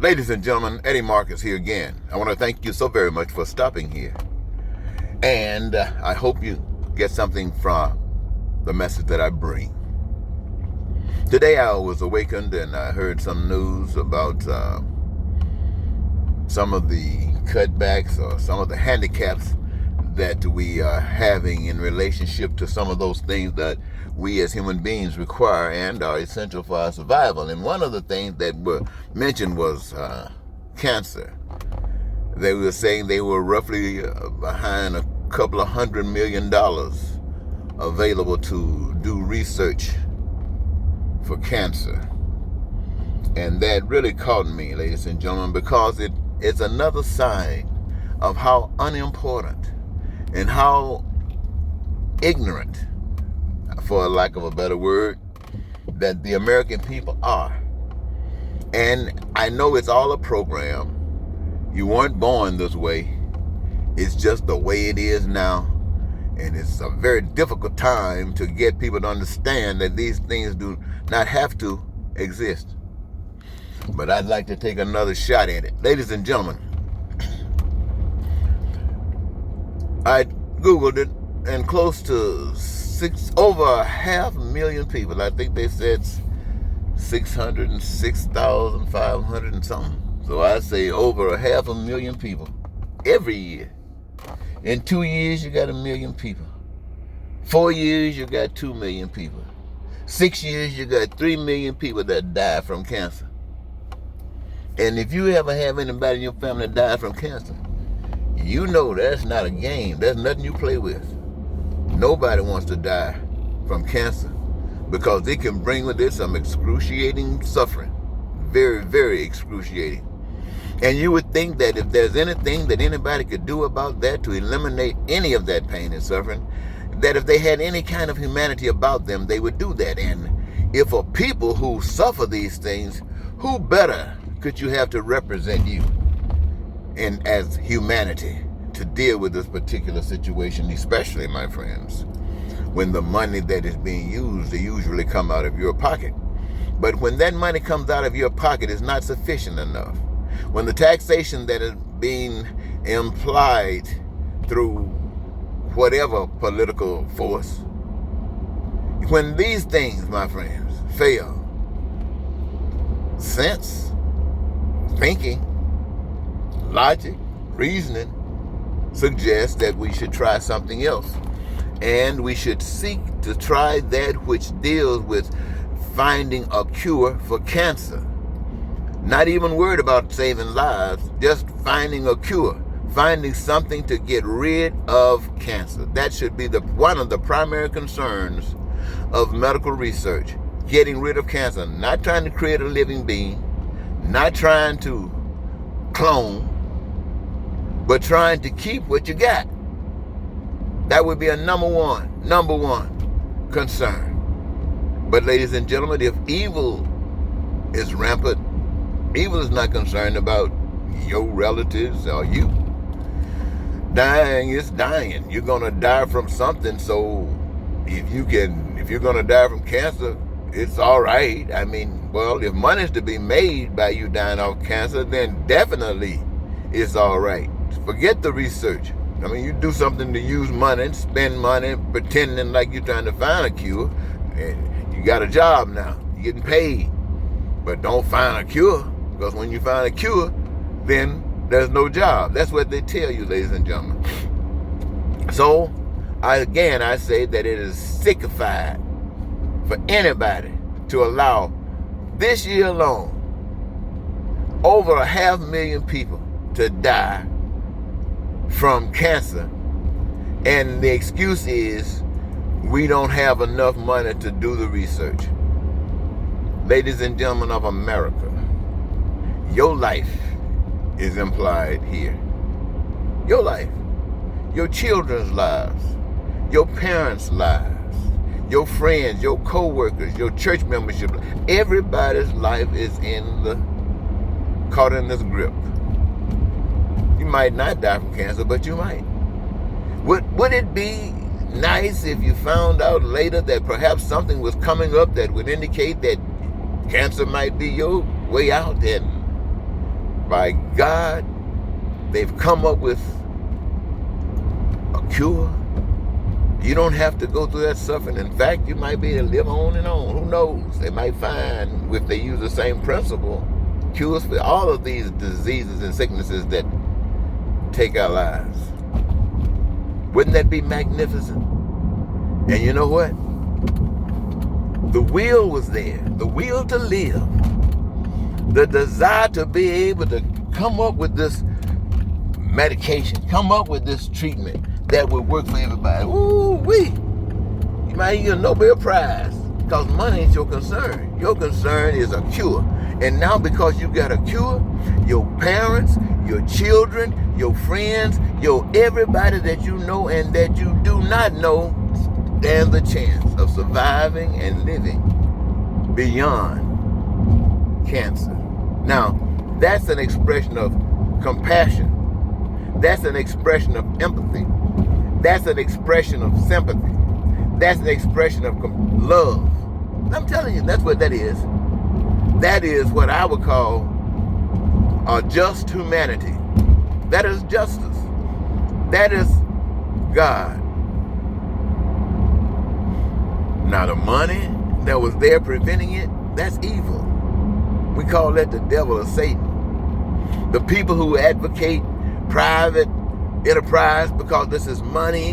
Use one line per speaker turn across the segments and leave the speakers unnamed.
Ladies and gentlemen, Eddie Marcus here again. I want to thank you so very much for stopping here. And I hope you get something from the message that I bring. Today I was awakened and I heard some news about some of the cutbacks or some of the handicaps that we are having in relationship to some of those things that we as human beings require and are essential for our survival. And one of the things that were mentioned was cancer. They were saying they were roughly behind a couple of $100 million available to do research for cancer. And that really caught me, ladies and gentlemen, because it's another sign of how unimportant and how ignorant, for lack of a better word, that the American people are. And I know it's all a program. You weren't born this way. It's just the way it is now. And it's a very difficult time to get people to understand that these things do not have to exist. But I'd like to take another shot at it. Ladies and gentlemen, I Googled it, and close to over 500,000 people. I think they said 606,500 and something. So I say over 500,000 people every year. In 2 years, you got 1 million people. 4 years, you got 2 million people. 6 years, you got 3 million people that die from cancer. And if you ever have anybody in your family that died from cancer, you know that's not a game. That's nothing you play with. Nobody wants to die from cancer because it can bring with it some excruciating suffering. Very, very excruciating. And you would think that if there's anything that anybody could do about that to eliminate any of that pain and suffering, that if they had any kind of humanity about them, they would do that. And if for people who suffer these things, who better could you have to represent you and as humanity to deal with this particular situation, especially, my friends, when the money that is being used, they usually come out of your pocket. But when that money comes out of your pocket, it's not sufficient enough. When the taxation that is being implied through whatever political force, when these things, my friends, fail, sense, thinking, logic, reasoning suggests that we should try something else. And we should seek to try that which deals with finding a cure for cancer. Not even worried about saving lives, just finding a cure, finding something to get rid of cancer. That should be one of the primary concerns of medical research, getting rid of cancer, not trying to create a living being, not trying to clone, but trying to keep what you got. That would be a number one concern. But ladies and gentlemen, if evil is rampant, evil is not concerned about your relatives or you. Dying is dying. You're gonna die from something, so if you're gonna die from cancer, it's all right. I mean, well, if money's to be made by you dying of cancer, then definitely it's all right. Forget the research. I mean, you do something to use money, spend money, pretending like you're trying to find a cure. And you got a job now. You're getting paid. But don't find a cure, because when you find a cure, then there's no job. That's what they tell you, ladies and gentlemen. So, I say that it is sickified for anybody to allow this year alone over 500,000 people to die from cancer, and the excuse is we don't have enough money to do the research. Ladies and gentlemen of America, your life is implied here. Your life, your children's lives, your parents' lives, your friends, your co-workers, your church membership, everybody's life is caught in this grip. You might not die from cancer, but you might. Would it be nice if you found out later that perhaps something was coming up that would indicate that cancer might be your way out? And by God, they've come up with a cure. You don't have to go through that suffering. In fact, you might be able to live on and on. Who knows? They might find, if they use the same principle, cures for all of these diseases and sicknesses that take our lives. Wouldn't that be magnificent? And you know what? The will was there. The will to live. The desire to be able to come up with this medication, come up with this treatment that would work for everybody. Ooh-wee. You might get a Nobel Prize because money ain't your concern. Your concern is a cure. And now because you got a cure, your parents, your children, your friends, everybody that you know and that you do not know stands a chance of surviving and living beyond cancer. Now, that's an expression of compassion. That's an expression of empathy. That's an expression of sympathy. That's an expression of love. I'm telling you, that's what that is. That is what I would call a just humanity. That is justice. That is God. Now the money that was there preventing it, that's evil. We call that the devil or Satan. The people who advocate private enterprise because this is money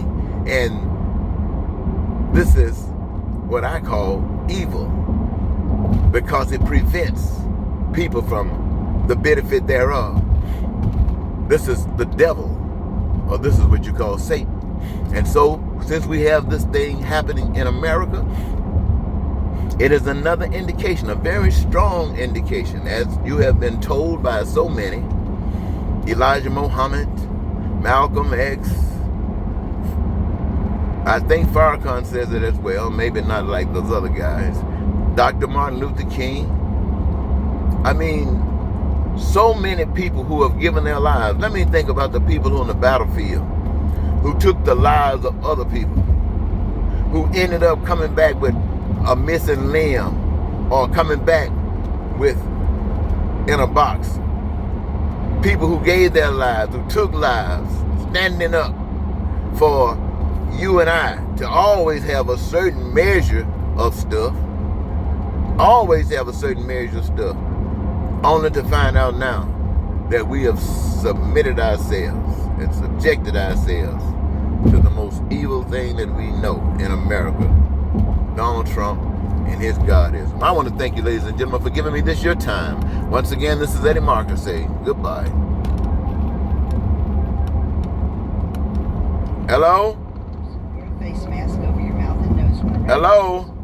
and this is what I call evil because it prevents people from the benefit thereof. This is the devil, or this is what you call Satan. And so, since we have this thing happening in America, it is another indication, a very strong indication, as you have been told by so many, Elijah Muhammad, Malcolm X, I think Farrakhan says it as well, maybe not like those other guys, Dr. Martin Luther King. I mean, so many people who have given their lives. Let me think about the people who on the battlefield, who took the lives of other people, who ended up coming back with a missing limb or coming back with in a box. People who gave their lives, who took lives, standing up for you and I to always have a certain measure of stuff, always have a certain measure of stuff, only to find out now that we have submitted ourselves and subjected ourselves to the most evil thing that we know in America, Donald Trump and his Godism. I want to thank you, ladies and gentlemen, for giving me this your time. Once again, this is Eddie Marcus saying goodbye. Hello?
Wear a face mask over your mouth and nose.
Hello?